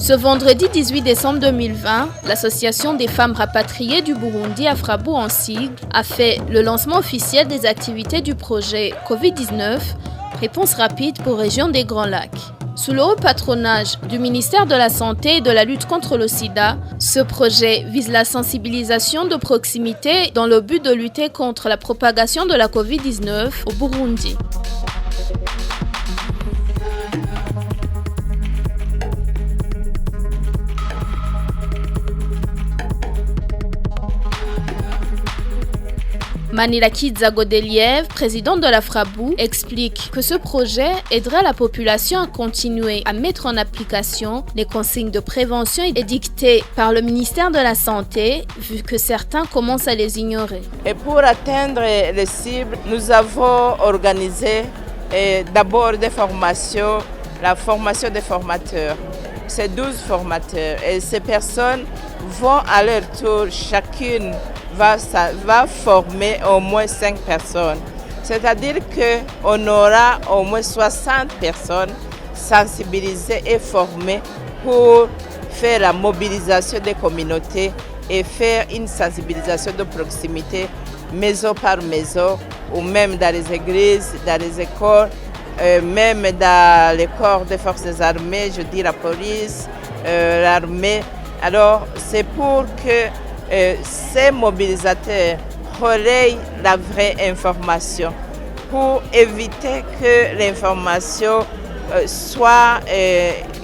Ce vendredi 18 décembre 2020, l'Association des femmes rapatriées du Burundi, AFRABU en sigle, a fait le lancement officiel des activités du projet Covid-19, réponse rapide pour région des Grands Lacs. Sous le haut patronage du ministère de la Santé et de la lutte contre le sida, ce projet vise la sensibilisation de proximité dans le but de lutter contre la propagation de la Covid-19 au Burundi. Manirakiza Godeliev, président de l'AFRABU, explique que ce projet aidera la population à continuer à mettre en application les consignes de prévention édictées par le ministère de la Santé, vu que certains commencent à les ignorer. Et pour atteindre les cibles, nous avons organisé d'abord des formations, la formation des formateurs. C'est 12 formateurs et ces personnes vont à leur tour, chacune va former au moins 5 personnes. C'est-à-dire qu'on aura au moins 60 personnes sensibilisées et formées pour faire la mobilisation des communautés et faire une sensibilisation de proximité, maison par maison, ou même dans les églises, dans les écoles, même dans les corps des forces armées, je dis la police, l'armée. Alors c'est pour que ces mobilisateurs relayent la vraie information pour éviter que l'information soit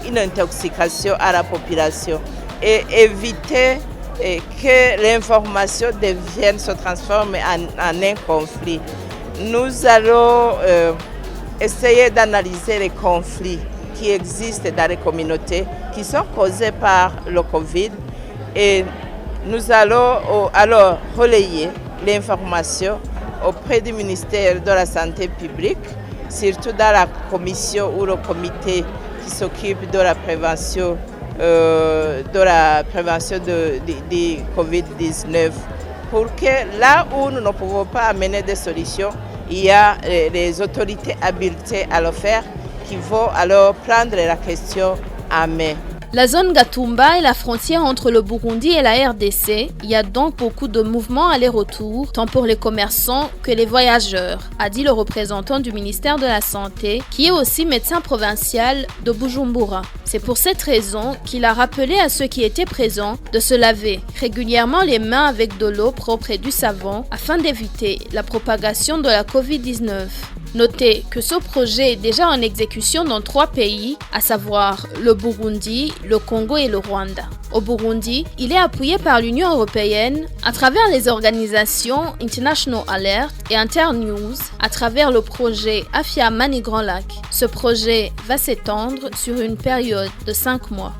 une intoxication à la population et éviter que l'information se transforme en un conflit. Nous allons essayer d'analyser les conflits qui existent dans les communautés qui sont causés par le Covid et nous allons alors relayer l'information auprès du ministère de la Santé publique, surtout dans la commission ou le comité qui s'occupe de la prévention du Covid-19, pour que là où nous ne pouvons pas amener des solutions, il y a les autorités habilitées à le faire qui vont alors prendre la question en main. La zone Gatumba est la frontière entre le Burundi et la RDC. Il y a donc beaucoup de mouvements aller-retour, tant pour les commerçants que les voyageurs, a dit le représentant du ministère de la Santé, qui est aussi médecin provincial de Bujumbura. C'est pour cette raison qu'il a rappelé à ceux qui étaient présents de se laver régulièrement les mains avec de l'eau propre et du savon afin d'éviter la propagation de la Covid-19. Notez que ce projet est déjà en exécution dans 3 pays, à savoir le Burundi, le Congo et le Rwanda. Au Burundi, il est appuyé par l'Union européenne à travers les organisations International Alert et Internews à travers le projet Afia Mani Grand Lac. Ce projet va s'étendre sur une période de 5 mois.